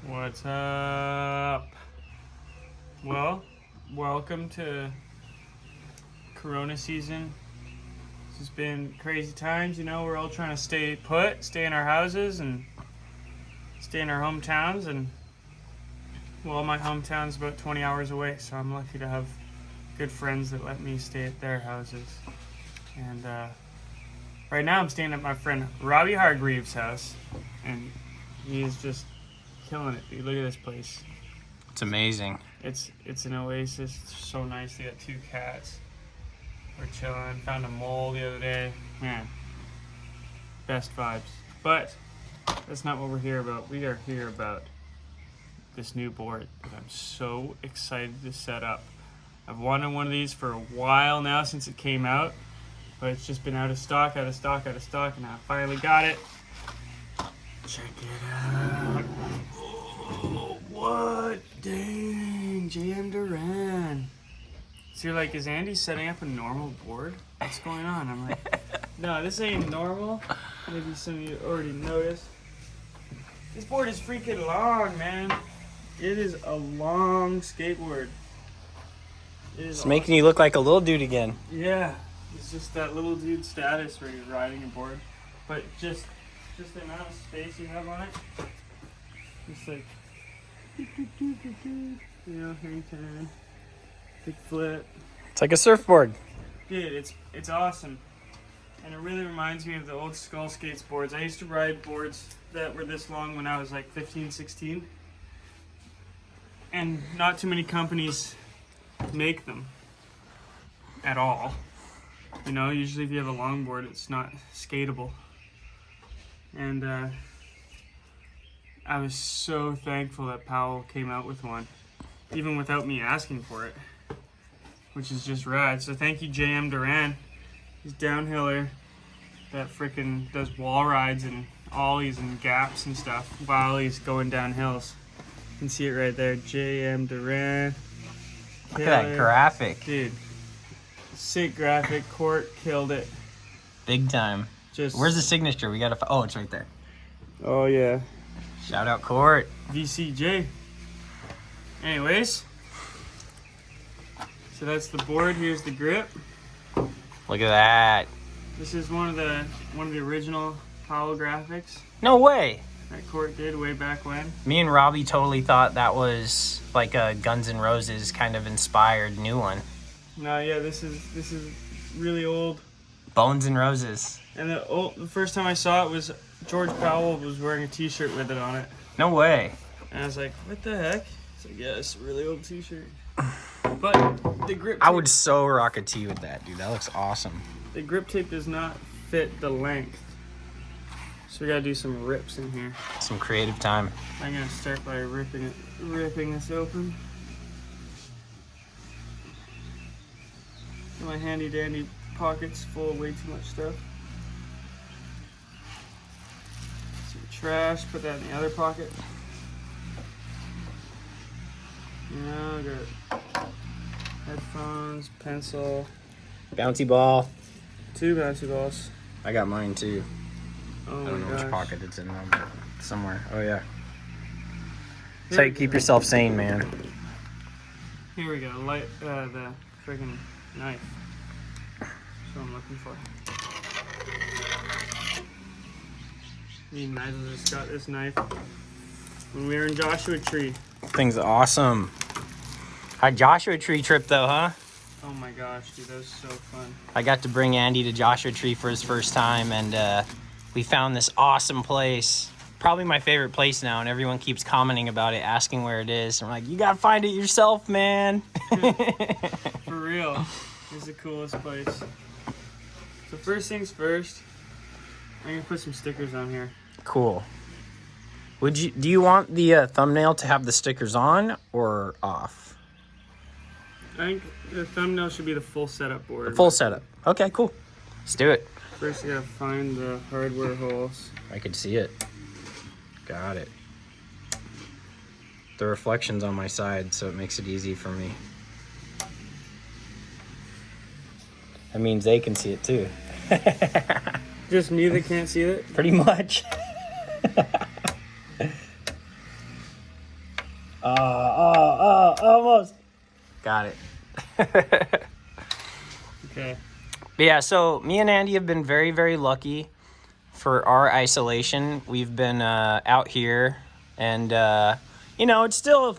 What's up? Well, welcome to Corona season. This has been crazy times, you know, we're all trying to stay put, stay in our houses and stay in our hometowns, and well, my hometown's about 20 hours away, so I'm lucky to have good friends that let me stay at their houses. And right now I'm staying at my friend Robbie Hargreaves' house, and he's just killing it, dude. Look at this place. It's amazing. It's an oasis. It's so nice. They got 2 cats. We're chilling. Found a mole the other day. Man, best vibes. But that's not what we're here about. We are here about this new board that I'm so excited to set up. I've wanted one of these for a while now, since it came out, but it's just been out of stock, and I finally got it. Check it out. Oh, what? Dang, JM Duran. So you're like, is Andy setting up a normal board? What's going on? I'm like, no, this ain't normal. Maybe some of you already noticed. This board is freaking long, man. It is a long skateboard. It's making you look like a little dude again. Yeah, it's just that little dude status where you're riding a board, but just the amount of space you have on it. It's like, you know, hang ten, big flip. It's like a surfboard. Dude, it's awesome, and it really reminds me of the old Skull Skates boards. I used to ride boards that were this long when I was like 15, 16, and not too many companies make them at all. You know, usually if you have a longboard, it's not skatable. And I was so thankful that Powell came out with one, even without me asking for it, which is just rad. So thank you, JM Duran. He's downhiller that freaking does wall rides and ollies and gaps and stuff while he's going down hills. You can see it right there, JM Duran. Look at that graphic. Dude, sick graphic. Court killed it. Big time. Just Where's the signature? We gotta. Oh, it's right there. Oh yeah. Shout out Court. VCJ. Anyways, so that's the board. Here's the grip. Look at that. This is one of the original Powell graphics No way. that Court did way back when. Me and Robbie totally thought that was like a Guns N' Roses kind of inspired new one. No, yeah, this is really old. Bones and Roses. And the first time I saw it was George Powell was wearing a T-shirt with it on it. No way. And I was like, what the heck? It's like, yeah, it's a really old T-shirt. But the grip tape, I would so rock a tee with that, dude. That looks awesome. the grip tape does not fit the length. So we gotta do some rips in here. Some creative time. I'm gonna start by ripping this open. My handy dandy pockets full of way too much stuff. Some trash, put that in the other pocket. Yeah, I got headphones, pencil, Bouncy ball. 2 bouncy balls. I got mine too. Oh I don't my know gosh. which pocket it's in though, but somewhere. Oh yeah. That's how you keep yourself sane, man. Here we go. Light the friggin' knife. That's what I'm looking for. Me and Nigel just got this knife when we were in Joshua Tree. Thing's awesome. Hi, Joshua Tree trip though, huh? Oh my gosh, dude, that was so fun. I got to bring Andy to Joshua Tree for his first time, and we found this awesome place. Probably my favorite place now, and everyone keeps commenting about it, asking where it is. I'm like, you gotta find it yourself, man. For real, it's the coolest place. So first things first, I'm gonna put some stickers on here. Cool. Do you want the thumbnail to have the stickers on or off? I think the thumbnail should be the full setup board. The full setup. Okay, cool. Let's do it. First, you gotta find the hardware holes. I could see it. Got it. The reflection's on my side, so it makes it easy for me. That means they can see it too. Just me that can't see it? Pretty much. Almost. Got it. Okay. But yeah, so me and Andy have been very, very lucky for our isolation. We've been out here, and you know, it's still,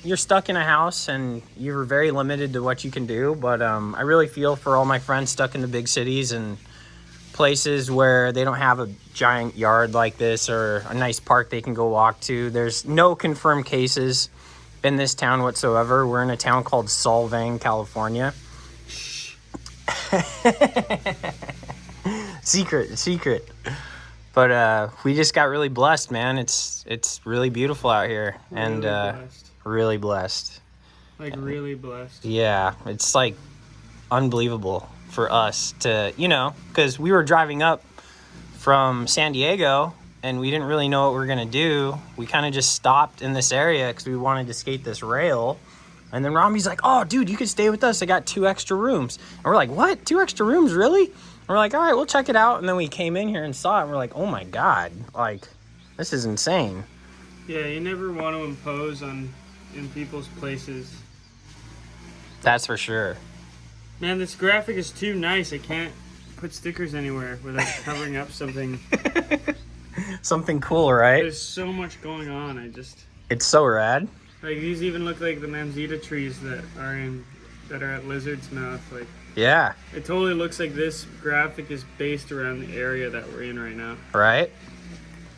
you're stuck in a house and you're very limited to what you can do. But I really feel for all my friends stuck in the big cities and places where they don't have a giant yard like this or a nice park they can go walk to. There's no confirmed cases in this town whatsoever. We're in a town called Solvang, California. Secret. But we just got really blessed, man. It's really beautiful out here, and really blessed. Like really blessed. Yeah, it's like unbelievable for us to, you know, because we were driving up from San Diego and we didn't really know what we were gonna do. We kind of just stopped in this area because we wanted to skate this rail. And then Rami's like, "Oh, dude, you could stay with us. I got 2 extra rooms." And we're like, "What? 2 extra rooms, really?" And we're like, "All right, we'll check it out." And then we came in here and saw it, and we're like, "Oh my God, like, this is insane." Yeah, you never want to impose in people's places. That's for sure. Man, this graphic is too nice. I can't put stickers anywhere without covering up something. Something cool, right? There's so much going on. It's so rad. Like, these even look like the manzita trees that are at Lizard's Mouth. Like, Yeah. it totally looks like this graphic is based around the area that we're in right now, Right?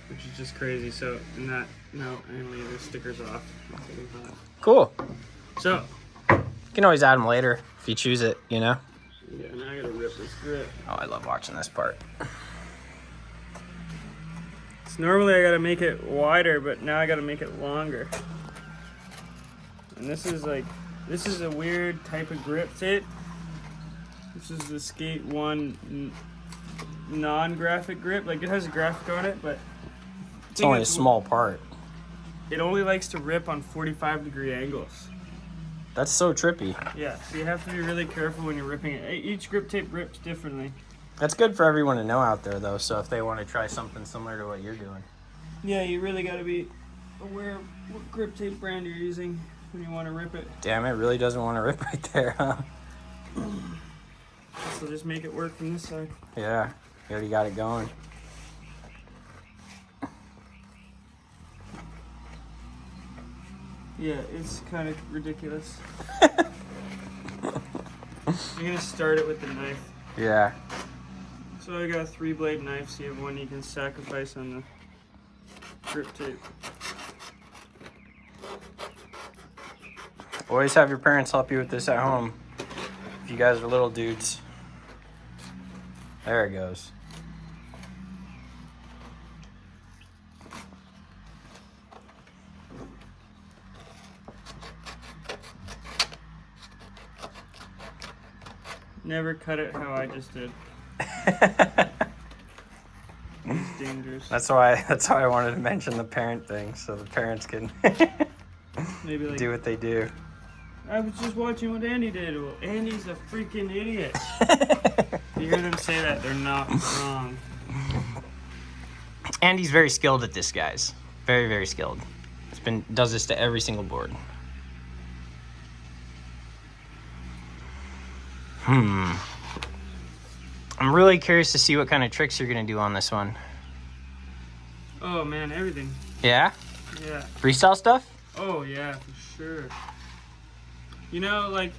which is just crazy. So, I'm gonna leave the stickers off. Cool. So, You can always add them later if you choose it, you know? yeah, now I gotta rip this grip. Oh, I love watching this part. So normally I gotta make it wider, but now I gotta make it longer. And this is a weird type of grip tape. This is the Skate 1 non-graphic grip. Like, it has a graphic on it, but It's only a small part. it only likes to rip on 45-degree angles. That's so trippy. Yeah, so you have to be really careful when you're ripping it. Each grip tape rips differently. That's good for everyone to know out there, though, so if they want to try something similar to what you're doing. Yeah, you really gotta be aware of what grip tape brand you're using when you want to rip it. Damn, it really doesn't want to rip right there, huh? So just make it work from this side. Yeah, you already got it going. Yeah, it's kind of ridiculous. I'm gonna start it with the knife. Yeah. So I got a 3-blade knife, so you have one you can sacrifice on the grip tape. Always have your parents help you with this at home if you guys are little dudes. There it goes. Never cut it how I just did. It's dangerous. That's why I wanted to mention the parent thing, so the parents can Maybe like, do what they do. I was just watching what Andy did. Well, Andy's a freaking idiot. You hear them say that, they're not wrong. Andy's very skilled at this, guys. Very, very skilled. Does this to every single board. I'm really curious to see what kind of tricks you're gonna do on this one. Oh man, everything. Yeah? Yeah. Freestyle stuff? Oh yeah, for sure. You know, like,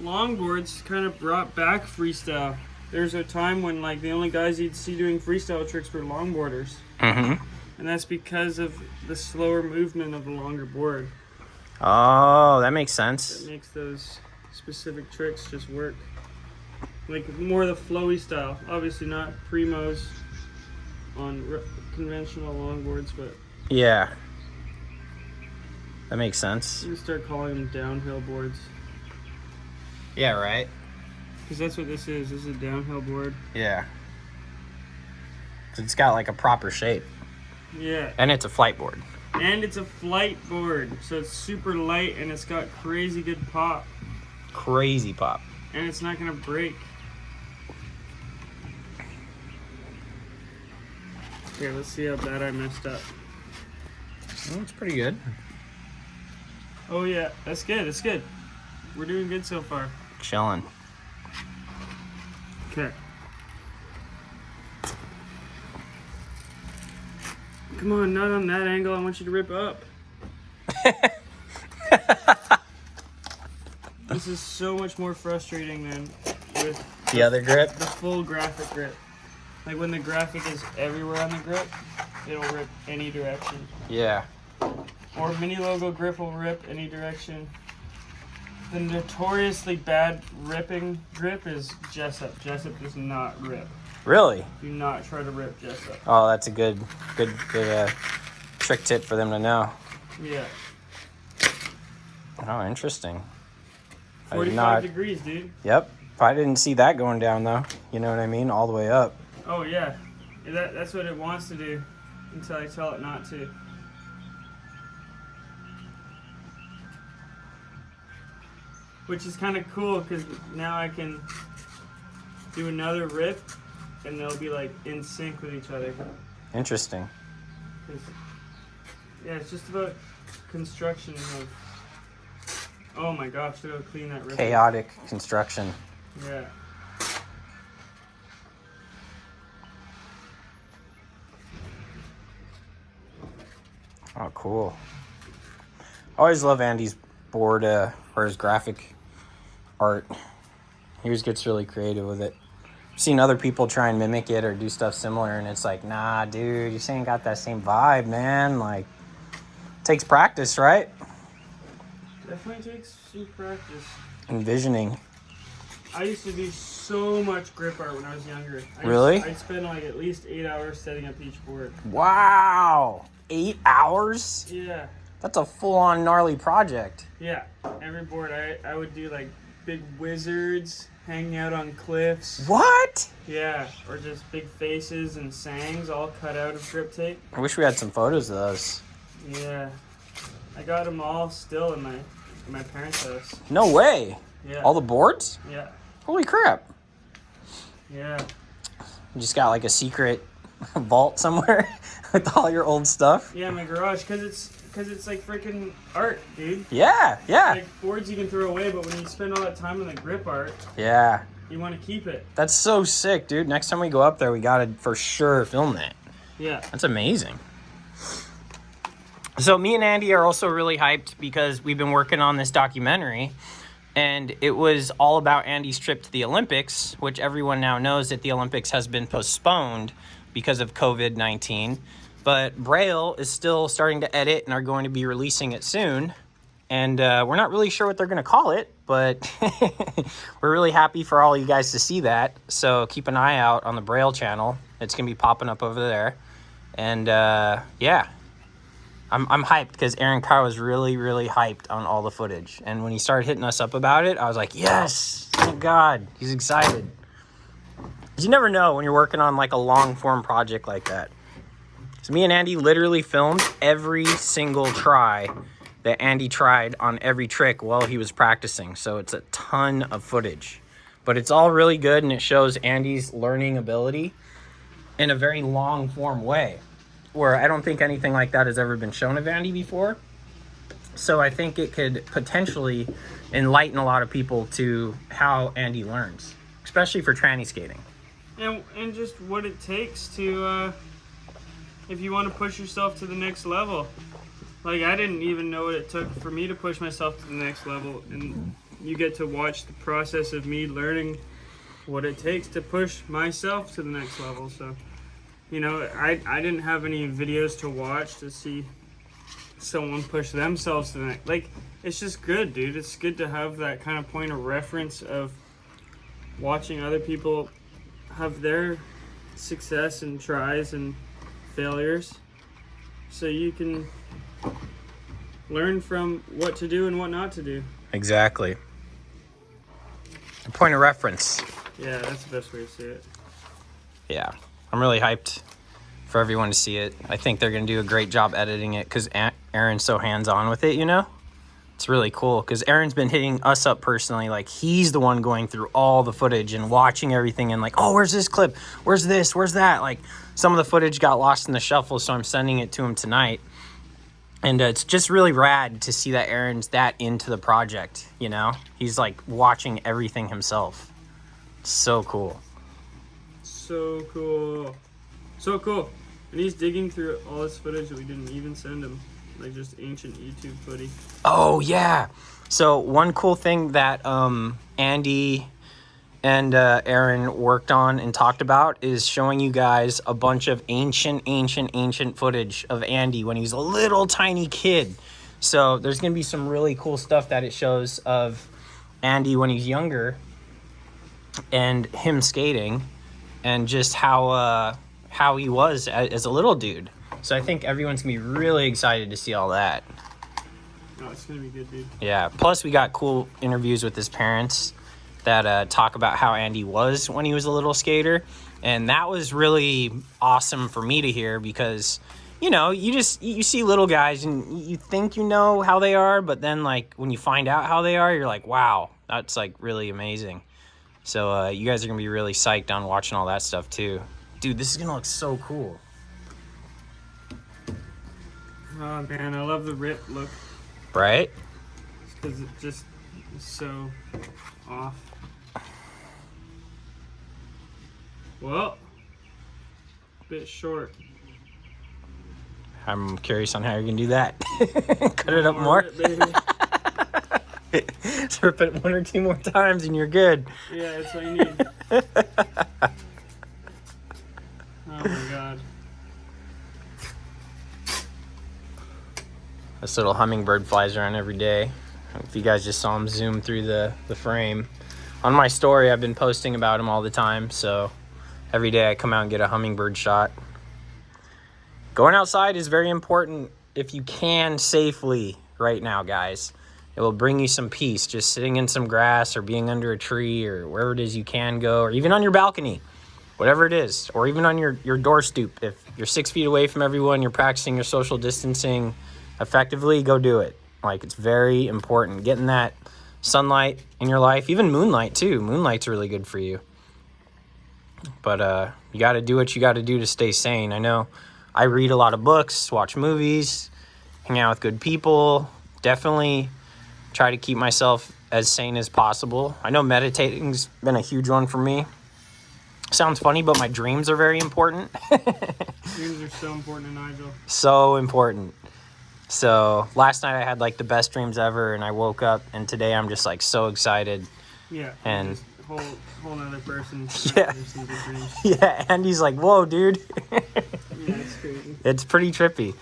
longboards kind of brought back freestyle. There's a time when, like, the only guys you'd see doing freestyle tricks were longboarders. Mm-hmm. And that's because of the slower movement of the longer board. Oh, that makes sense. It makes those specific tricks just work. Like, more the flowy style. Obviously not primos on conventional longboards, but Yeah. That makes sense. we start calling them downhill boards. Yeah, right? Because that's what this is. This is a downhill board. Yeah. 'Cause it's got like a proper shape. Yeah. And it's a flight board. And it's a flight board, so it's super light and it's got crazy good pop. Crazy pop. And it's not gonna break. Here, let's see how bad I messed up. Well, it's pretty good. Oh yeah, that's good. That's good. We're doing good so far. Chilling. Okay. Come on, not on that angle. I want you to rip up. This is so much more frustrating than with The other grip? the full graphic grip. Like when the graphic is everywhere on the grip, it'll rip any direction. Yeah. Or mini logo grip will rip any direction. The notoriously bad ripping grip is Jessup. Jessup does not rip. Really? Do not try to rip Jessup. Oh, that's a good trick tip for them to know. Yeah. Oh, interesting. 45 degrees, dude. Yep. If I didn't see that going down, though, you know what I mean? All the way up. Oh, yeah. That's what it wants to do until I tell it not to. Which is kind of cool because now I can do another rip and they'll be like in sync with each other. Interesting. Yeah, it's just about construction of. Oh my gosh, look how clean that rip is. Chaotic construction. Yeah. Oh, cool. I always love Andy's board or his graphic art. He always gets really creative with it. I've seen other people try and mimic it or do stuff similar, and it's like, nah, dude, you ain't got that same vibe, man. Like, it takes practice, right? Definitely takes some practice. Envisioning. I used to do so much grip art when I was younger. Really? I'd spend like at least 8 hours setting up each board. Wow. 8 hours? Yeah. That's a full-on gnarly project. Yeah. Every board I would do like big wizards hanging out on cliffs. What? Yeah. Or just big faces and sangs all cut out of grip tape. I wish we had some photos of those. Yeah. I got them all still in my parents' house. No way. Yeah. All the boards? Yeah. Holy crap. Yeah. You just got like a secret vault somewhere with all your old stuff? Yeah, my garage, cause it's like freaking art, dude. Yeah, yeah. Like boards you can throw away, but when you spend all that time on the grip art, Yeah. you want to keep it. That's so sick, dude. Next time we go up there, we gotta for sure film that. Yeah. That's amazing. So me and Andy are also really hyped because we've been working on this documentary, and it was all about Andy's trip to the Olympics, which everyone now knows that the Olympics has been postponed because of COVID-19. But Braille is still starting to edit and are going to be releasing it soon. And we're not really sure what they're going to call it, but we're really happy for all you guys to see that. So keep an eye out on the Braille channel. It's going to be popping up over there. And yeah. I'm hyped because Aaron Carr was really, really hyped on all the footage. And when he started hitting us up about it, I was like, yes, thank God. He's excited. 'Cause you never know when you're working on like a long form project like that. So me and Andy literally filmed every single try that Andy tried on every trick while he was practicing. So it's a ton of footage. But it's all really good, and it shows Andy's learning ability in a very long form way, where I don't think anything like that has ever been shown of Andy before. So I think it could potentially enlighten a lot of people to how Andy learns, especially for tranny skating. And just what it takes to, if you want to push yourself to the next level. Like, I didn't even know what it took for me to push myself to the next level. And you get to watch the process of me learning what it takes to push myself to the next level. So, you know, I didn't have any videos to watch to see someone push themselves to the next. Like, it's just good, dude. It's good to have that kind of point of reference of watching other people have their success and tries and failures, so you can learn from what to do and what not to do. Exactly. A point of reference. Yeah, that's the best way to see it. Yeah, I'm really hyped for everyone to see it. I think they're going to do a great job editing it because Aaron's so hands-on with it, you know? It's really cool because Aaron's been hitting us up personally. Like, he's the one going through all the footage and watching everything and like, oh, where's this clip? Where's this? Where's that? Like, some of the footage got lost in the shuffle, so I'm sending it to him tonight. And it's just really rad to see that Aaron's that into the project, you know? He's like watching everything himself. So cool. So cool. So cool. And he's digging through all this footage that we didn't even send him. Like just ancient YouTube footage. Oh, yeah. So one cool thing that Andy and Aaron worked on and talked about is showing you guys a bunch of ancient footage of Andy when he was a little tiny kid. So there's going to be some really cool stuff that it shows of Andy when he's younger and him skating and just how he was as a little dude. So I think everyone's going to be really excited to see all that. Oh, it's going to be good, dude. Yeah. Plus, we got cool interviews with his parents that talk about how Andy was when he was a little skater. And that was really awesome for me to hear because, you know, you see little guys and you think you know how they are, but then, like, when you find out how they are, you're like, wow, that's, like, really amazing. So you guys are going to be really psyched on watching all that stuff, too. Dude, this is going to look so cool. Oh, man, I love the rip look. Right? Because it just is so off. Well, a bit short. I'm curious on how you're going to do that. Cut it up more? So rip it 1 or 2 more times and you're good. Yeah, that's what you need. Oh my god. This little hummingbird flies around every day. If you guys just saw him zoom through the frame. On my story, I've been posting about him all the time, so every day I come out and get a hummingbird shot. Going outside is very important if you can safely right now, guys. It will bring you some peace, just sitting in some grass or being under a tree or wherever it is you can go, or even on your balcony, whatever it is, or even on your door stoop. If you're 6 feet away from everyone, you're practicing your social distancing effectively, go do it. Like, it's very important. Getting that sunlight in your life, even moonlight too. Moonlight's really good for you. But you got to do what you got to do to stay sane. I know I read a lot of books, watch movies, hang out with good people. Definitely try to keep myself as sane as possible. I know meditating's been a huge one for me. Sounds funny, but my dreams are very important. Dreams are so important, Nigel. So important. So last night I had like the best dreams ever, and I woke up, and today I'm just like so excited. Yeah. And just whole nother person. Yeah. Some good dreams. Yeah, Andy's like, whoa, dude. Yeah, it's crazy. It's pretty trippy.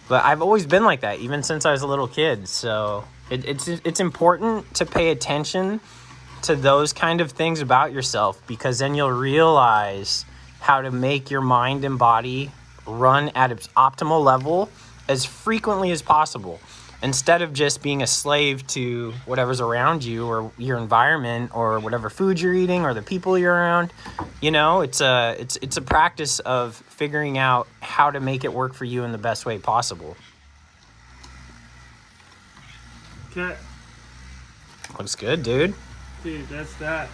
But I've always been like that, even since I was a little kid. So it's important to pay attention to those kind of things about yourself, because then you'll realize how to make your mind and body run at its optimal level as frequently as possible, instead of just being a slave to whatever's around you or your environment or whatever food you're eating or the people you're around. You know, it's a practice of figuring out how to make it work for you in the best way possible. Okay. Looks good, dude. Dude, that's that.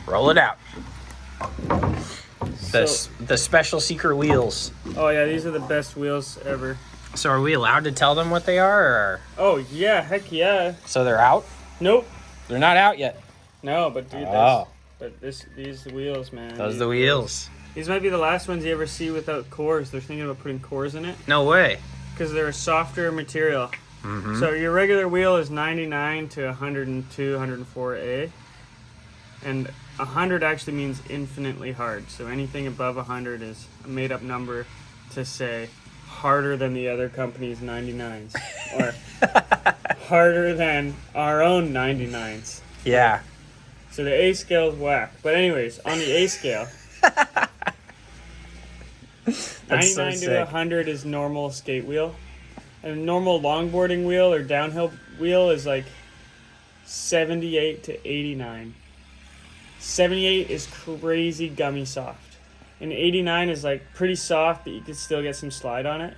Roll it out. The special secret wheels. Oh yeah, these are the best wheels ever. So are we allowed to tell them what they are? Or? Oh yeah, heck yeah. So they're out? Nope. They're not out yet. No, but dude, these wheels, man. Those are the wheels. These might be the last ones you ever see without cores. They're thinking about putting cores in it. No way. Because they're a softer material. Mm-hmm. So your regular wheel is 99 to 102, 104A. And 100 actually means infinitely hard. So anything above 100 is a made-up number to say harder than the other company's 99s. Or harder than our own 99s. Yeah. So the A scale is whack. But anyways, on the A scale, 99 to 100 is normal skate wheel. And a normal longboarding wheel or downhill wheel is like 78 to 89. 78 is crazy gummy soft. And 89 is like pretty soft, but you can still get some slide on it.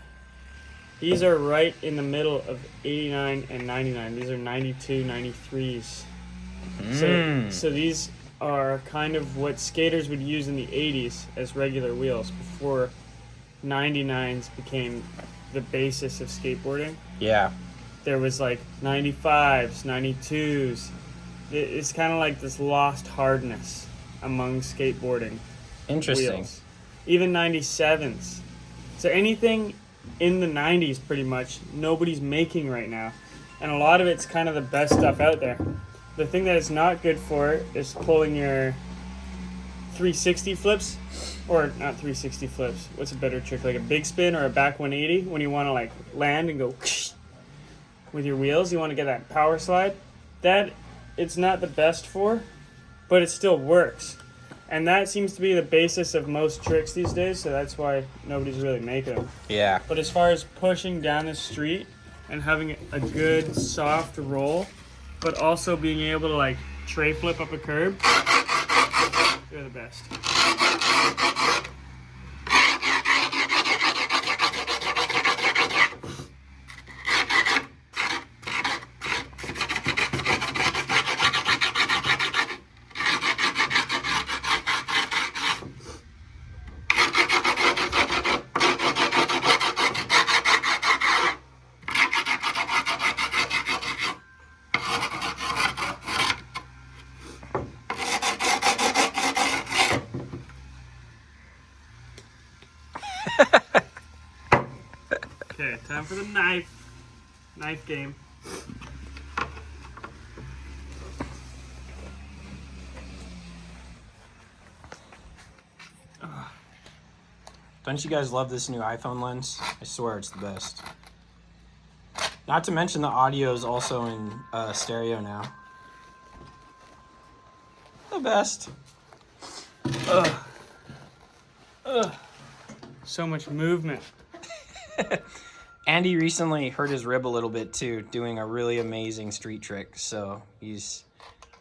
These are right in the middle of 89 and 99. These are 92, 93s. So these are kind of what skaters would use in the 80s as regular wheels before 99s became the basis of skateboarding. Yeah. There was like 95s, 92s. It's kind of like this lost hardness among skateboarding Interesting. wheels. Even 97s. So anything in the 90s pretty much nobody's making right now. And a lot of it's kind of the best stuff out there. The thing that it's not good for is pulling your 360 flips, or not 360 flips. What's a better trick? Like a big spin or a back 180 when you want to like land and go with your wheels. You want to get that power slide. That it's not the best for, but it still works. And that seems to be the basis of most tricks these days, so that's why nobody's really making them. Yeah. But as far as pushing down the street and having a good soft roll, but also being able to like tray flip up a curb, they're the best. Okay, time for the knife game. Don't you guys love this new iPhone lens? I swear it's the best. Not to mention the audio is also in stereo now. The best. So much movement. Andy recently hurt his rib a little bit too, doing a really amazing street trick. So he's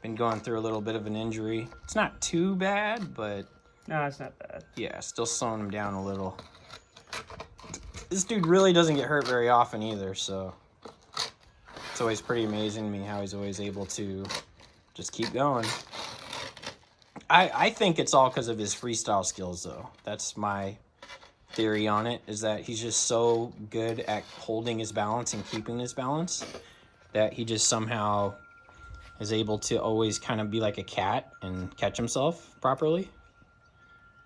been going through a little bit of an injury. It's not too bad, but No, it's not bad. yeah, still slowing him down a little. This dude really doesn't get hurt very often either, so it's always pretty amazing to me how he's always able to just keep going. I think it's all because of his freestyle skills, though. That's my theory on it, is that he's just so good at holding his balance and keeping his balance that he just somehow is able to always kind of be like a cat and catch himself properly.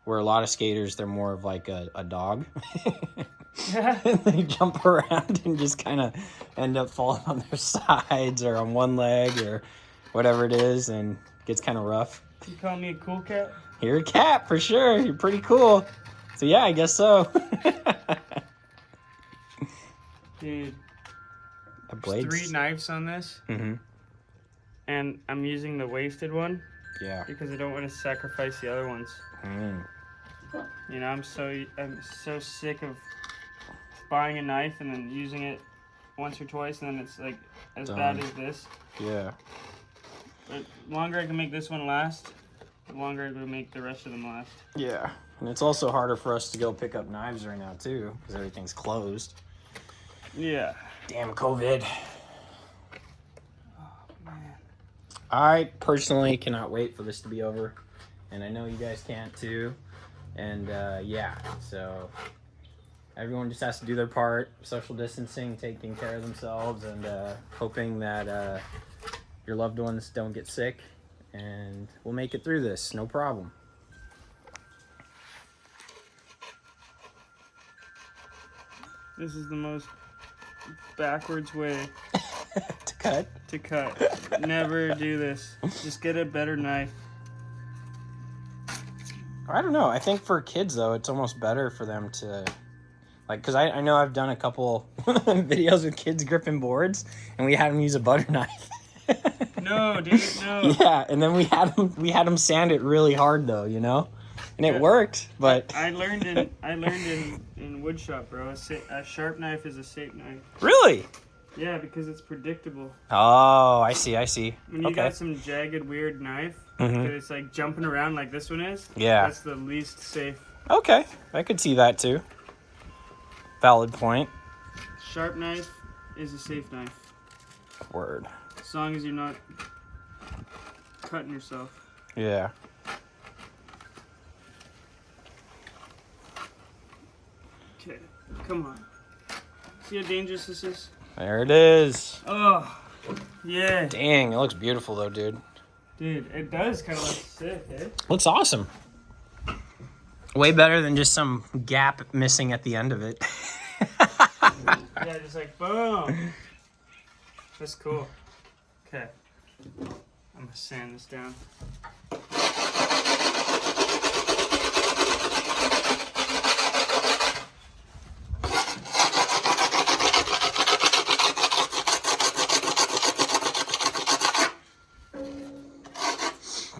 Where a lot of skaters, they're more of like a dog. And they jump around and just kind of end up falling on their sides or on one leg or whatever it is, and it gets kind of rough. You call me a cool cat? You're a cat for sure. You're pretty cool. So yeah, I guess so. Dude, The blades. 3 knives on this, Mm-hmm. and I'm using the wasted one Yeah. because I don't want to sacrifice the other ones. Mm. You know, I'm so sick of buying a knife and then using it once or twice, and then it's like as bad as this. Yeah. But the longer I can make this one last, the longer I can make the rest of them last. Yeah. And it's also harder for us to go pick up knives right now too, because everything's closed. Yeah. Damn COVID. Oh, man. I personally cannot wait for this to be over, and I know you guys can't too. And yeah, so everyone just has to do their part, social distancing, taking care of themselves, and hoping that your loved ones don't get sick, and we'll make it through this, no problem. This is the most backwards way To cut? to cut. Never do this. Just get a better knife. I don't know. I think for kids, though, it's almost better for them to, like, because I know I've done a couple videos with kids gripping boards, and we had them use a butter knife. No, dude, no. Yeah, and then we had them sand it really hard, though, you know, and it Yeah. worked. But I learned in wood shop, bro. A sharp knife is a safe knife. really, Yeah, because it's predictable. oh, I see. When you Okay. got some jagged, weird knife, Mhm. that it's like jumping around like this one is. Yeah. That's the least safe. Okay, I could see that too. Valid point. Sharp knife is a safe knife, Word. as long as you're not cutting yourself. Yeah. Okay, come on. See how dangerous this is? There it is. Oh, yeah. Dang, it looks beautiful though, dude. Dude, it does kind of look sick, eh? Looks awesome. Way better than just some gap missing at the end of it. Yeah, just like boom. That's cool. Okay. I'm gonna sand this down.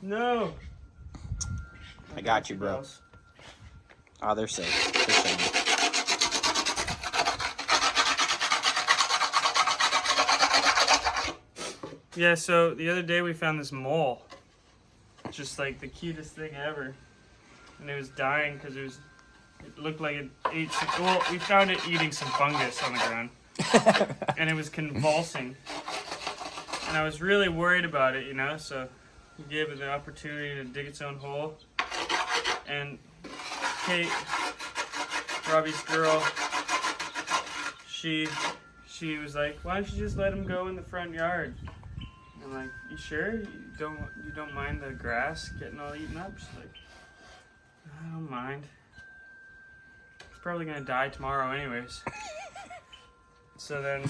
No. I got you, bro. Oh, they're safe. They're safe. Yeah, so the other day we found this mole. Just like the cutest thing ever. And it was dying because it looked like it ate some, well, we found it eating some fungus on the ground. And it was convulsing. And I was really worried about it, you know, so we gave it the opportunity to dig its own hole. And Kate, Robbie's girl, she was like, why don't you just let him go in the front yard? I'm like, you sure? You don't mind the grass getting all eaten up? She's like, I don't mind. It's probably gonna die tomorrow anyways. So then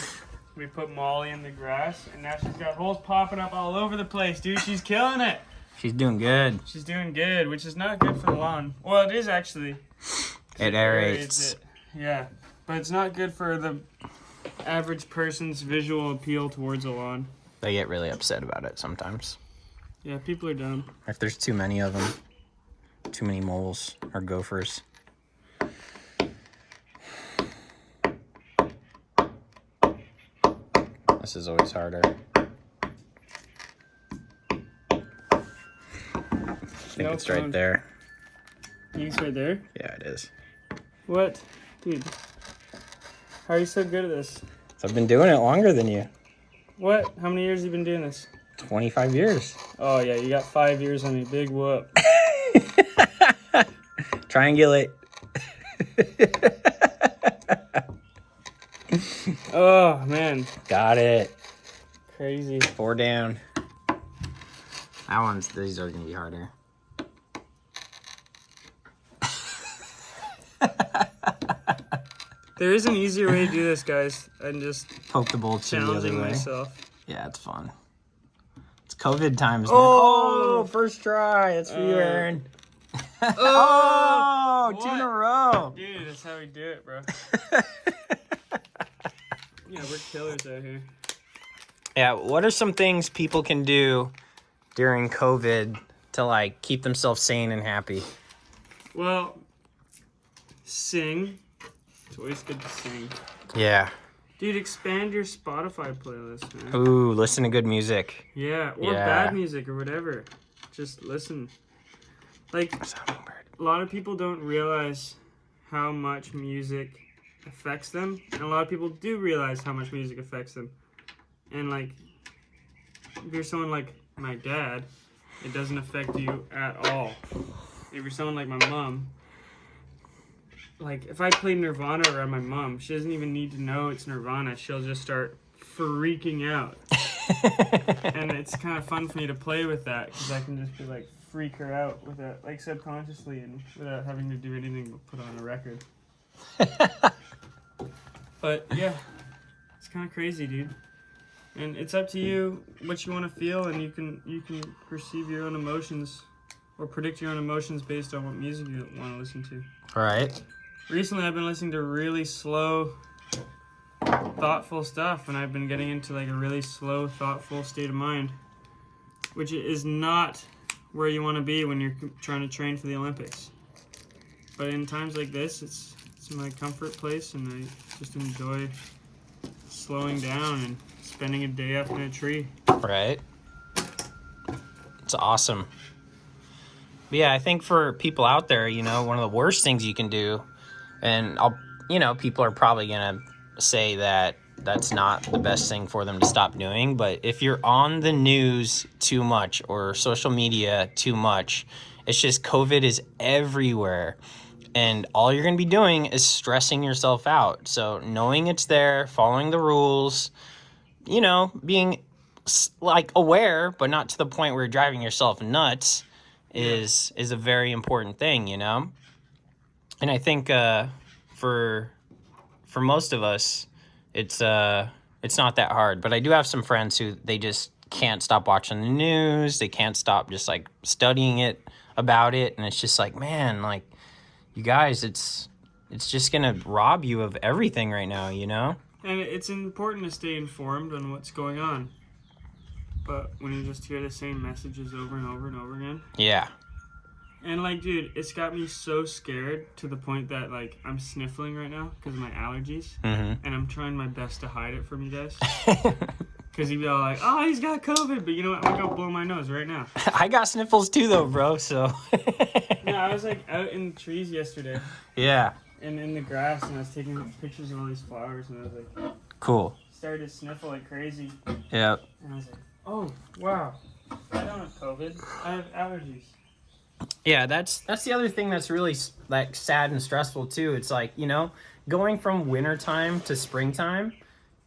we put Molly in the grass, and now she's got holes popping up all over the place, dude. She's killing it. She's doing good. She's doing good, which is not good for the lawn. Well, it is actually. It aerates. It. Yeah, but it's not good for the average person's visual appeal towards a lawn. They get really upset about it sometimes. Yeah, people are dumb. If there's too many of them, too many moles or gophers. This is always harder. I think it's right there. You think it's right there? Yeah, it is. What? Dude. How are you so good at this? So I've been doing it longer than you. What? How many years have you been doing this? 25 years. Oh, yeah, you got 5 years on me. Big whoop. Triangulate. Oh, man. Got it. Crazy. 4 down. These are gonna be harder. There is an easier way to do this, guys. I'm just Poke the bolt to the other challenging way. myself. Yeah, it's fun. It's COVID times now. Oh! Oh, first try. That's for you, Aaron. Oh! Two in a row. Dude, that's how we do it, bro. Yeah, we're killers out here. Yeah, what are some things people can do during COVID to, like, keep themselves sane and happy? Well, sing. It's always good to sing. Yeah. Dude, expand your Spotify playlist, man. Ooh, listen to good music. Yeah, or bad music or whatever. Just listen. Like, a lot of people don't realize how much music affects them. And a lot of people do realize how much music affects them. And, like, if you're someone like my dad, it doesn't affect you at all. If you're someone like my mom, like, if I play Nirvana around my mom, she doesn't even need to know it's Nirvana. She'll just start freaking out. And it's kind of fun for me to play with that, because I can just be like, freak her out with it, like, subconsciously, and without having to do anything but put on a record. But yeah, it's kind of crazy, dude. And it's up to you what you want to feel, and you can perceive your own emotions or predict your own emotions based on what music you want to listen to. All right. Recently, I've been listening to really slow, thoughtful stuff, and I've been getting into like a really slow, thoughtful state of mind, which is not where you want to be when you're trying to train for the Olympics. But in times like this, it's my comfort place, and I just enjoy slowing down and spending a day up in a tree. Right. It's awesome. But yeah, I think for people out there, you know, one of the worst things you can do, and people are probably gonna say that that's not the best thing for them to stop doing. But if you're on the news too much or social media too much, it's just COVID is everywhere. And all you're going to be doing is stressing yourself out. So knowing it's there, following the rules, you know, being like aware, but not to the point where you're driving yourself nuts is a very important thing, you know? And I think for most of us, it's not that hard. But I do have some friends who they just can't stop watching the news. They can't stop just like studying it about it. And it's just like, man, like, you guys, it's just gonna rob you of everything right now, you know? And it's important to stay informed on what's going on. But when you just hear the same messages over and over and over again. Yeah. And like, dude, it's got me so scared to the point that like I'm sniffling right now because of my allergies. Mm-hmm. And I'm trying my best to hide it from you guys. Because you'd be all like, oh, he's got COVID. But you know what? I'm going to blow my nose right now. I got sniffles too, though, bro, so. No, I was like out in the trees yesterday. Yeah. And in the grass, and I was taking pictures of all these flowers, and I was like, cool. Started to sniffle like crazy. Yep. And I was like, oh, wow. I don't have COVID. I have allergies. Yeah, that's the other thing that's really like sad and stressful too. It's like, you know, going from wintertime to springtime,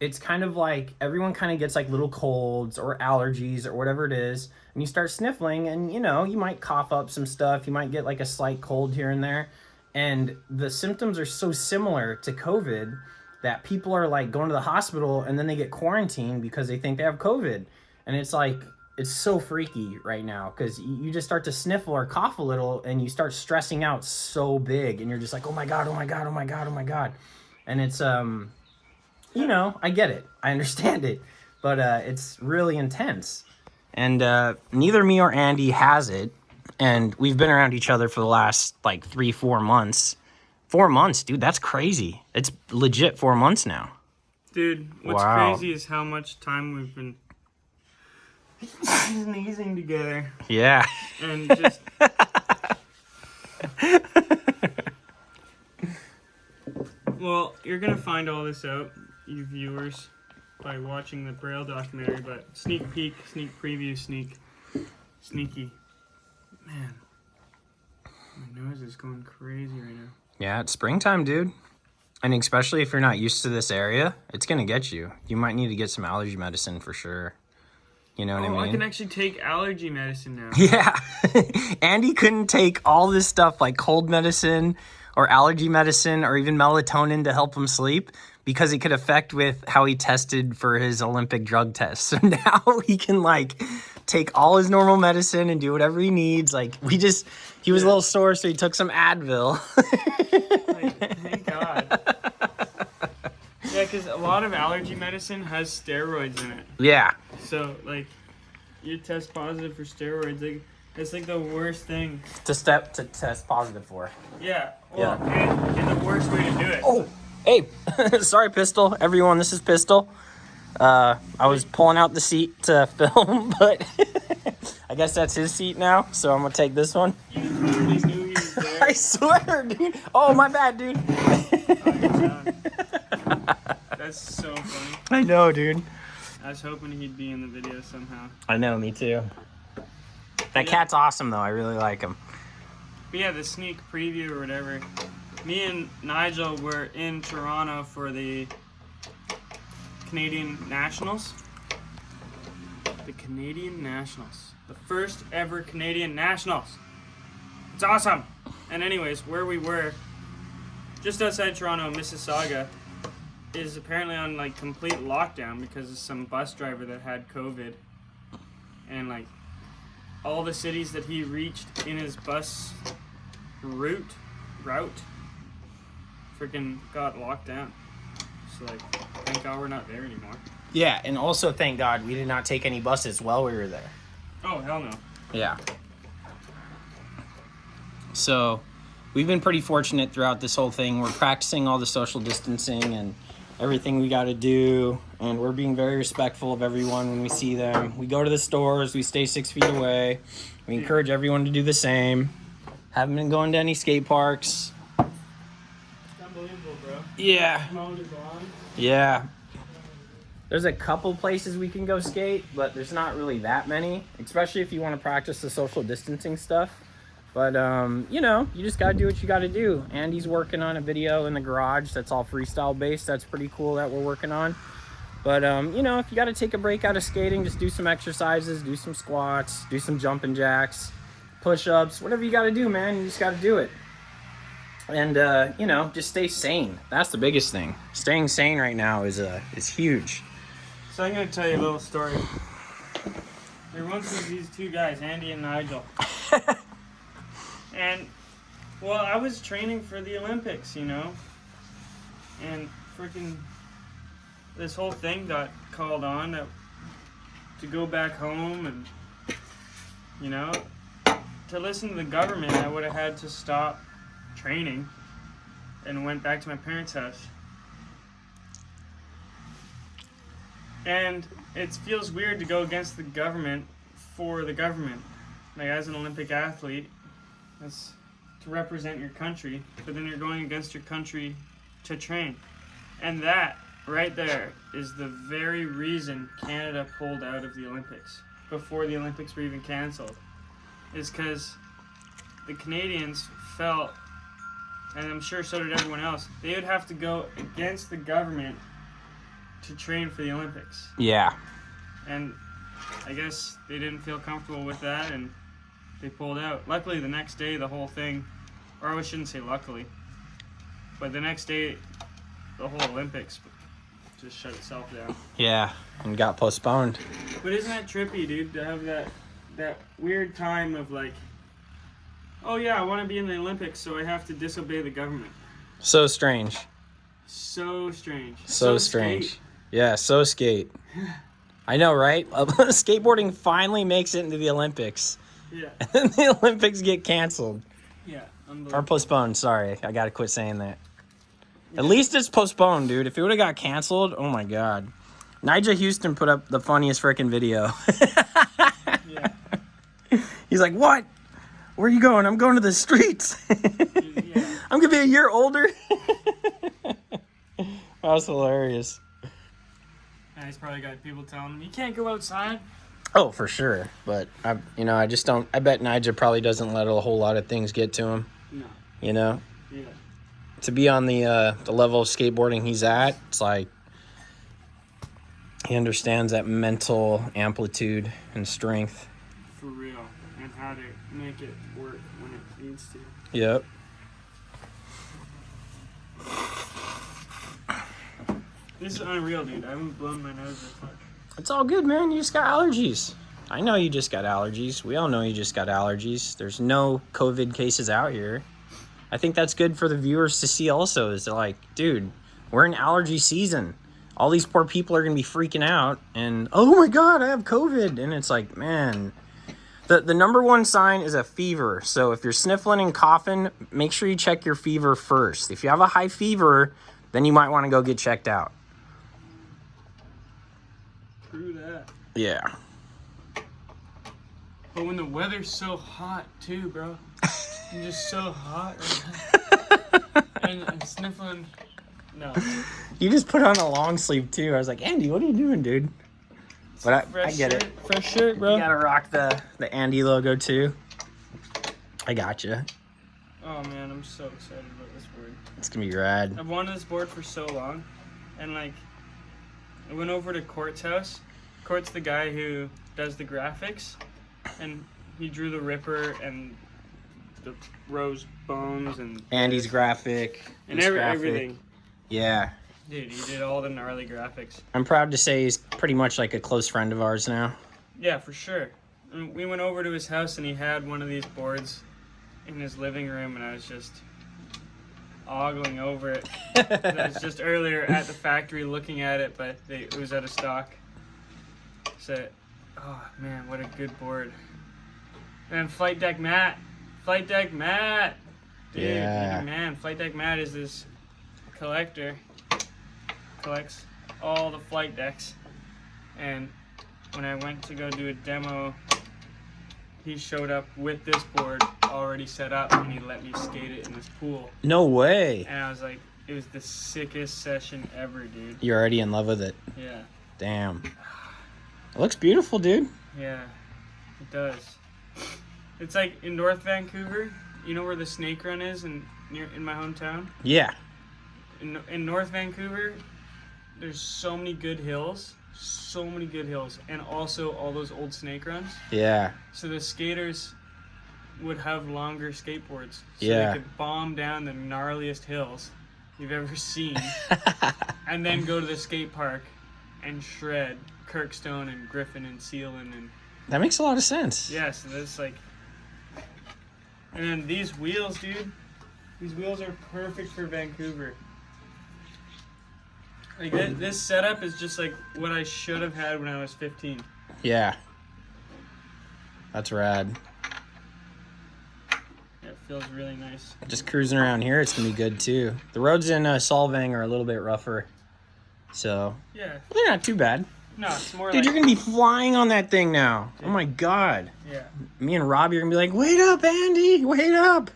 it's kind of like everyone kind of gets like little colds or allergies or whatever it is, and you start sniffling, and you know, you might cough up some stuff, you might get like a slight cold here and there, and the symptoms are so similar to COVID that people are like going to the hospital and then they get quarantined because they think they have COVID. And it's like, it's so freaky right now because you just start to sniffle or cough a little and you start stressing out so big, and you're just like, oh my God, oh my God, oh my God, oh my God. And it's, you know, I get it. I understand it. But it's really intense. And neither me or Andy has it. And we've been around each other for the last like 3-4 months. 4 months, dude, that's crazy. It's legit 4 months now. Dude, what's crazy is how much time we've been sneezing together. Yeah. And just... Well, you're going to find all this out, you viewers, by watching the Braille documentary, but sneak peek, sneak preview, sneaky. Man, my nose is going crazy right now. Yeah, it's springtime, dude. And especially if you're not used to this area, it's going to get you. You might need to get some allergy medicine for sure. You know what I mean? I can actually take allergy medicine now. Yeah. Andy couldn't take all this stuff like cold medicine or allergy medicine or even melatonin to help him sleep because it could affect with how he tested for his Olympic drug test. So now he can like take all his normal medicine and do whatever he needs. Like he was a little sore, so he took some Advil. Like, thank God. Yeah, because a lot of allergy medicine has steroids in it. Yeah. So, like, you test positive for steroids, like, it's like the worst thing. To test positive for. Yeah. Well, and the worst way to do it. Oh, hey. Sorry, Pistol. Everyone, this is Pistol. I was pulling out the seat to film, but I guess that's his seat now, so I'm going to take this one. You totally knew he was there. I swear, dude. Oh, my bad, dude. That's so funny. I know, dude. I was hoping he'd be in the video somehow. I know, me too. That cat's awesome, though. I really like him. But yeah, the sneak preview or whatever. Me and Nigel were in Toronto for the Canadian Nationals. The Canadian Nationals. The first ever Canadian Nationals. It's awesome. And anyways, where we were, just outside Toronto, Mississauga, is apparently on like complete lockdown because of some bus driver that had COVID. And like all the cities that he reached in his bus route freaking got locked down. So like, thank God we're not there anymore. Yeah, and also thank God we did not take any buses while we were there. Oh, hell no. Yeah. So, we've been pretty fortunate throughout this whole thing. We're practicing all the social distancing and everything we got to do, and we're being very respectful of everyone when we see them. We go to the stores, we stay 6 feet away. We encourage everyone to do the same. Haven't been going to any skate parks. It's unbelievable, bro. Yeah. Mode is on. Yeah. There's a couple places we can go skate, but there's not really that many, especially if you want to practice the social distancing stuff. But, you know, you just got to do what you got to do. Andy's working on a video in the garage that's all freestyle based. That's pretty cool that we're working on. But, you know, if you got to take a break out of skating, just do some exercises, do some squats, do some jumping jacks, push-ups, whatever you got to do, man. You just got to do it. And, you know, just stay sane. That's the biggest thing. Staying sane right now is huge. So I'm going to tell you a little story. There once was these two guys, Andy and Nigel. And, well, I was training for the Olympics, you know. And freaking this whole thing got called on to go back home. And, you know, to listen to the government, I would have had to stop training and went back to my parents' house. And it feels weird to go against the government for the government. Like, as an Olympic athlete, that's to represent your country, but then you're going against your country to train. And that right there is the very reason Canada pulled out of the Olympics before the Olympics were even canceled. Is because the Canadians felt, and I'm sure so did everyone else, they would have to go against the government to train for the Olympics. Yeah. And I guess they didn't feel comfortable with that, and they pulled out. Luckily, the next day, the whole thing, or I shouldn't say luckily, but the next day, the whole Olympics just shut itself down. Yeah, and got postponed. But isn't that trippy, dude, to have that weird time of like, oh yeah, I want to be in the Olympics, so I have to disobey the government. So strange. So strange. So strange. Skate. Yeah, so skate. I know, right? Skateboarding finally makes it into the Olympics. Yeah. And then the Olympics get canceled. Yeah, or postponed, sorry. I gotta quit saying that. Yeah. At least it's postponed, dude. If it would have got canceled, oh my god. Nigel Houston put up the funniest freaking video. Yeah. He's like, what? Where are you going? I'm going to the streets. Yeah. I'm gonna be a year older. That was hilarious. Yeah, he's probably got people telling him, you can't go outside. Oh, for sure. But, I just don't... I bet Nigel probably doesn't let a whole lot of things get to him. No. You know? Yeah. To be on the level of skateboarding he's at, it's like... He understands that mental amplitude and strength. For real. And how to make it work when it needs to. Yep. This is unreal, dude. I haven't blown my nose this much. It's all good, man. You just got allergies. I know you just got allergies. We all know you just got allergies. There's no COVID cases out here. I think that's good for the viewers to see also. Is they're like, dude, we're in allergy season. All these poor people are going to be freaking out. And, oh my God, I have COVID. And it's like, man, the number one sign is a fever. So if you're sniffling and coughing, make sure you check your fever first. If you have a high fever, then you might want to go get checked out. True that. Yeah. But when the weather's so hot too, bro. I'm just so hot right now. And I'm sniffling. No. You just put on a long sleeve too. I was like, Andy, what are you doing, dude? But I get shirt, it. Fresh shirt, bro. You gotta rock the Andy logo too. I gotcha. Oh man, I'm so excited about this board. It's gonna be rad. I've wanted this board for so long. And like, I went over to Court's house. Court's the guy who does the graphics. And he drew the Ripper and the Rose Bones and... Andy's graphic. And everything. Yeah. Dude, he did all the gnarly graphics. I'm proud to say he's pretty much like a close friend of ours now. Yeah, for sure. And we went over to his house and he had one of these boards in his living room and I was just ogling over it. I was just earlier at the factory looking at it, but it was out of stock. So, oh man, what a good board. And Flight Deck Matt. Flight Deck Matt. Dude, yeah. Man, Flight Deck Matt is this collector. Collects all the flight decks. And when I went to go do a demo, he showed up with this board already set up and he let me skate it in this pool. No way. And I was like, it was the sickest session ever, dude. You're already in love with it. Yeah. Damn. It looks beautiful, dude. Yeah, it does. It's like in North Vancouver. You know where the Snake Run is in my hometown? Yeah. In North Vancouver, there's so many good hills. So many good hills. And also all those old snake runs. Yeah. So the skaters would have longer skateboards. So Yeah. they could bomb down the gnarliest hills you've ever seen. And then go to the skate park and shred Kirkstone and Griffin and Sealand and... That makes a lot of sense. Yeah, so that's like... And then these wheels, dude. These wheels are perfect for Vancouver. Like this setup is just like what I should have had when I was 15. Yeah. That's rad. Yeah, it feels really nice. Just cruising around here, it's gonna be good too. The roads in Solvang are a little bit rougher, so Yeah. they're not too bad. No, it's more Dude, like... you're gonna be flying on that thing now. Oh my god. Yeah. Me and Robbie are gonna be like, wait up, Andy, wait up.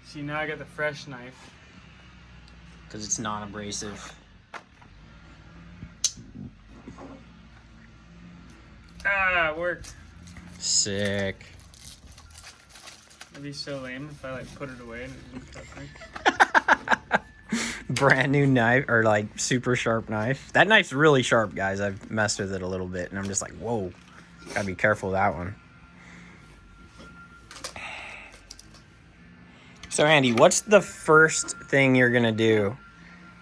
See, now I got the fresh knife. Because it's non-abrasive. Ah, it worked. Sick. It'd be so lame if I like put it away and it didn't cut me. Brand new knife, or like super sharp knife. That knife's really sharp, guys. I've messed with it a little bit and I'm just like, whoa, gotta be careful with that one. So Andy, what's the first thing you're gonna do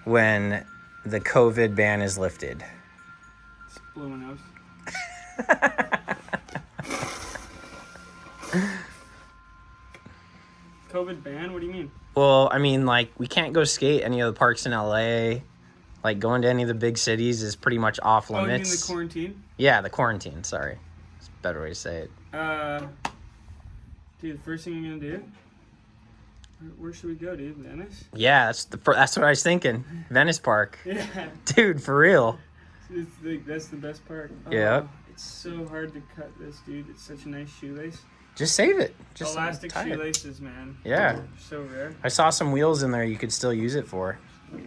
when the COVID ban is lifted? Just blow my nose. COVID ban? What do you mean? Well, I mean, like, we can't go skate any of the parks in LA. Like, going to any of the big cities is pretty much off limits. Oh, you mean the quarantine? Yeah, the quarantine, sorry. It's a better way to say it. Dude, the first thing you're gonna do? Where should we go, dude? Venice? Yeah, that's what I was thinking. Venice Park. Yeah. Dude, for real. That's the best part. Oh, Yeah. It's so hard to cut this, dude. It's such a nice shoelace. Just save it. Just Elastic tie it. shoelaces, man. Yeah. They're so rare. I saw some wheels in there you could still use it for. Oh,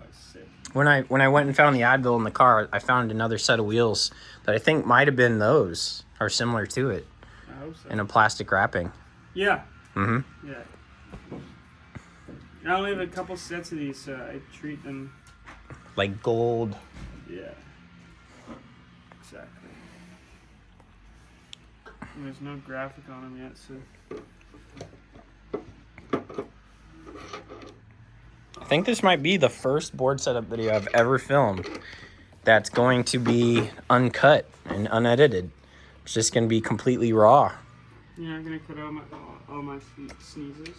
it's sick. When I went and found the Advil in the car, I found another set of wheels that I think might have been those, or similar to it, I hope so. in a plastic wrapping. Yeah. Mm-hmm. Yeah. I only have a couple sets of these, so I treat them. Like gold. Yeah. Exactly. And there's no graphic on them yet, so. I think this might be the first board setup video I've ever filmed that's going to be uncut and unedited. It's just going to be completely raw. You're not gonna cut out all my sneezes?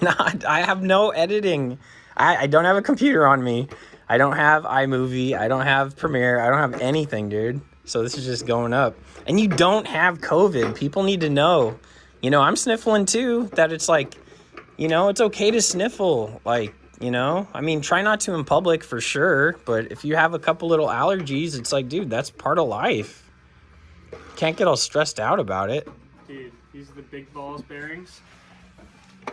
Not, I have no editing. I don't have a computer on me. I don't have iMovie. I don't have Premiere. I don't have anything, dude. So this is just going up. And you don't have COVID. People need to know. You know, I'm sniffling too. That it's like, you know, it's okay to sniffle. Like, you know, I mean, try not to in public for sure. But if you have a couple little allergies, it's like, dude, that's part of life. Can't get all stressed out about it. Dude, these are the big balls bearings.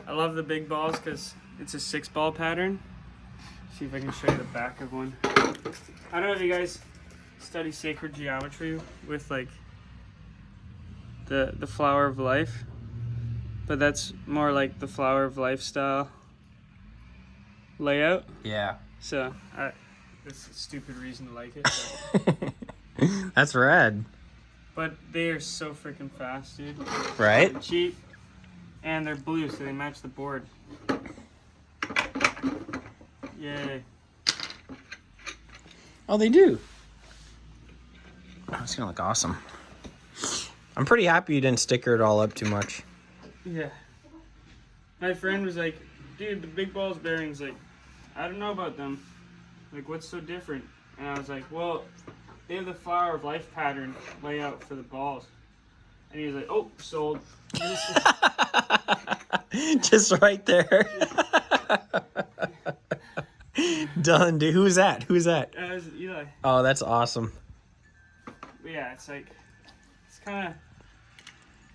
I love the big balls because it's a 6-ball pattern. See if I can show you the back of one. I don't know if you guys study sacred geometry with like the flower of life, but that's more like the flower of life style layout. Yeah. So that's a stupid reason to like it. That's rad. But they are so freaking fast, dude. Right? They're cheap, and they're blue, so they match the board. Yay. Oh, they do. Oh, it's gonna look awesome. I'm pretty happy you didn't sticker it all up too much. Yeah. My friend was like, dude, the big balls bearings, like, I don't know about them. Like, what's so different? And I was like, well, they have the flower of life pattern layout for the balls. And he was like, oh, sold. Just right there. Done, dude. Who's that? Who's that? That was Eli. Oh, that's awesome. But yeah, it's like, it's kind of,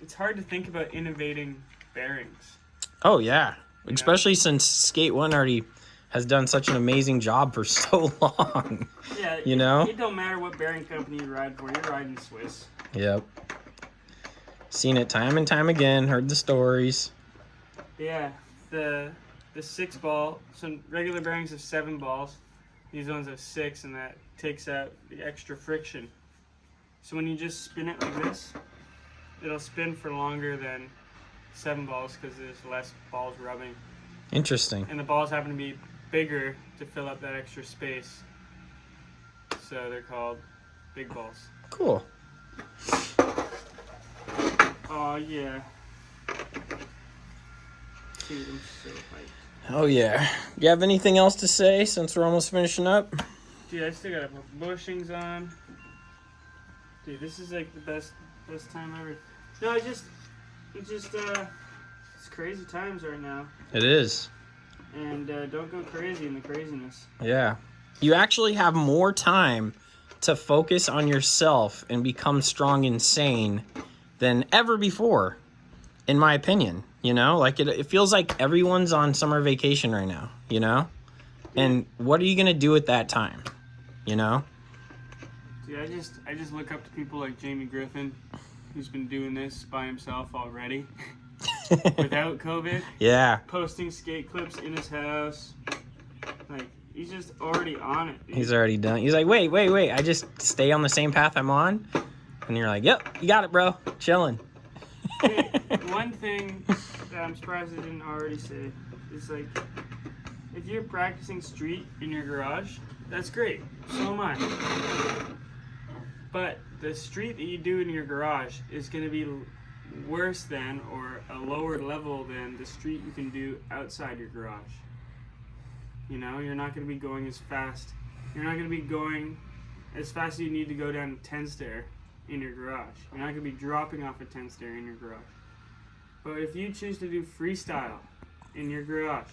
it's hard to think about innovating bearings. Oh, yeah. Especially since Skate 1 already has done such an amazing job for so long. Yeah, you know? It don't matter what bearing company you ride for, you're riding Swiss. Yep. Seen it time and time again, heard the stories. Yeah, the 6 ball, so regular bearings have 7 balls. These ones have 6, and that takes out the extra friction. So when you just spin it like this, it'll spin for longer than 7 balls because there's less balls rubbing. Interesting. And the balls happen to be bigger to fill up that extra space. So they're called big balls. Cool. Oh, yeah. Dude, I'm so hyped. Oh, yeah. You have anything else to say since we're almost finishing up? Dude, I still gotta put bushings on. Dude, this is like the best time ever. No, it's crazy times right now. It is. And don't go crazy in the craziness. Yeah. You actually have more time to focus on yourself and become strong and sane than ever before, in my opinion. You know, like it feels like everyone's on summer vacation right now, you know? And what are you going to do at that time, you know? Dude, I just look up to people like Jamie Griffin, who's been doing this by himself already without COVID. Yeah. Posting skate clips in his house. Like, he's just already on it, dude. He's already done. He's like, wait. I just stay on the same path I'm on. And you're like, yep, you got it, bro. Chilling. Hey, one thing that I'm surprised I didn't already say is, like, if you're practicing street in your garage, that's great. So am I. But the street that you do in your garage is going to be worse than, or a lower level than, the street you can do outside your garage. You know, you're not going to be going as fast. You're not going to be going as fast as you need to go down a 10 stair in your garage. You're not going to be dropping off a 10 stair in your garage. But if you choose to do freestyle in your garage,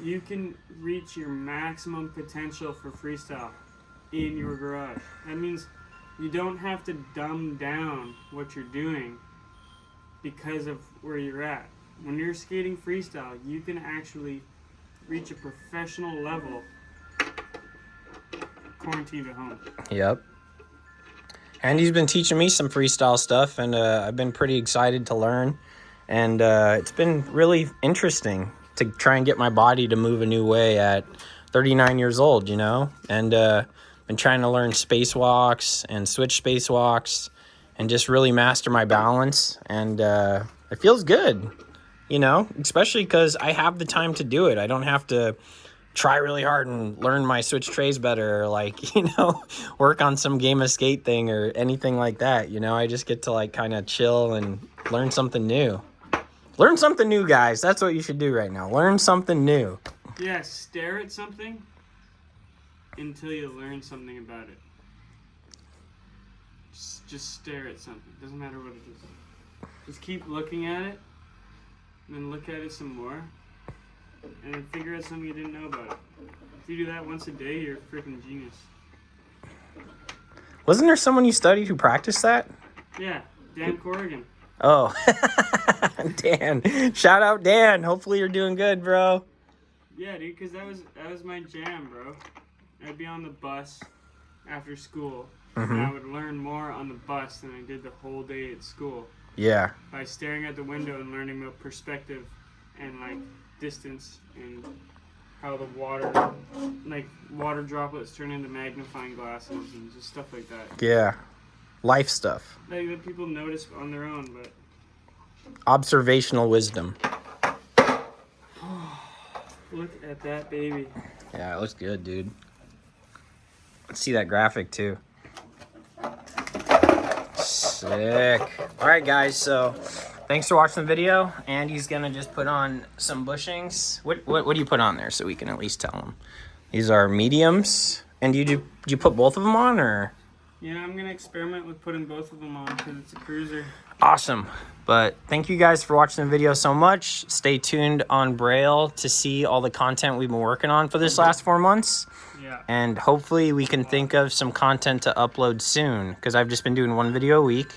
you can reach your maximum potential for freestyle in your garage. That means you don't have to dumb down what you're doing because of where you're at. When you're skating freestyle, you can actually reach a professional level quarantined at home. Yep. And he's been teaching me some freestyle stuff, and I've been pretty excited to learn. And it's been really interesting to try and get my body to move a new way at 39 years old, you know? And been trying to learn spacewalks and switch spacewalks and just really master my balance. And it feels good, you know? Especially because I have the time to do it. I don't have to try really hard and learn my switch trays better, or like, you know, work on some game of skate thing or anything like that. You know, I just get to like kind of chill and learn something new. Learn something new, guys. That's what you should do right now. Learn something new. Yeah, stare at something until you learn something about it. Just stare at something. Doesn't matter what it is. Just keep looking at it, and then look at it some more, and then figure out something you didn't know about it. If you do that once a day, you're a freaking genius. Wasn't there someone you studied who practiced that? Yeah, Dan Corrigan. Oh, Dan. Shout out, Dan. Hopefully you're doing good, bro. Yeah, dude, because that was my jam, bro. I'd be on the bus after school, and I would learn more on the bus than I did the whole day at school. Yeah. By staring out the window and learning about perspective and, like, distance and how the water droplets turn into magnifying glasses and just stuff like that. Yeah. Life stuff. Like, that people notice on their own, but... Observational wisdom. Look at that baby. Yeah, it looks good, dude. Let's see that graphic, too. Sick. All right, guys, so thanks for watching the video. Andy's going to just put on some bushings. What do you put on there so we can at least tell him? These are mediums. And did you put both of them on, or...? Yeah, I'm going to experiment with putting both of them on because it's a cruiser. Awesome. But thank you guys for watching the video so much. Stay tuned on Braille to see all the content we've been working on for this last 4 months. Yeah. And hopefully we can think of some content to upload soon, because I've just been doing one video a week.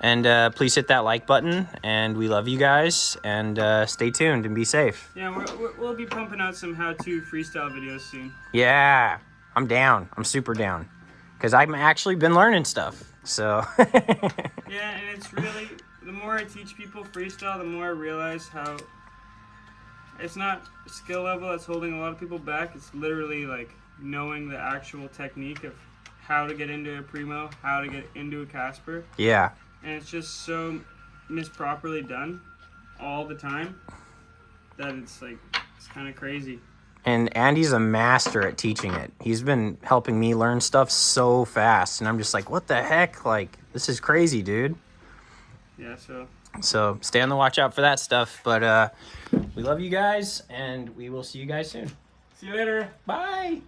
And please hit that like button. And we love you guys. And stay tuned and be safe. Yeah, we'll be pumping out some how-to freestyle videos soon. Yeah, I'm down. I'm super down. Because I've actually been learning stuff. So. Yeah, and it's really, the more I teach people freestyle, the more I realize how it's not skill level that's holding a lot of people back. It's literally like knowing the actual technique of how to get into a primo, how to get into a Casper. Yeah. And it's just so misproperly done all the time that it's like, it's kind of crazy. And Andy's a master at teaching it. He's been helping me learn stuff so fast. And I'm just like, what the heck? Like, this is crazy, dude. Yeah, So stay on the watch out for that stuff. But we love you guys, and we will see you guys soon. See you later. Bye.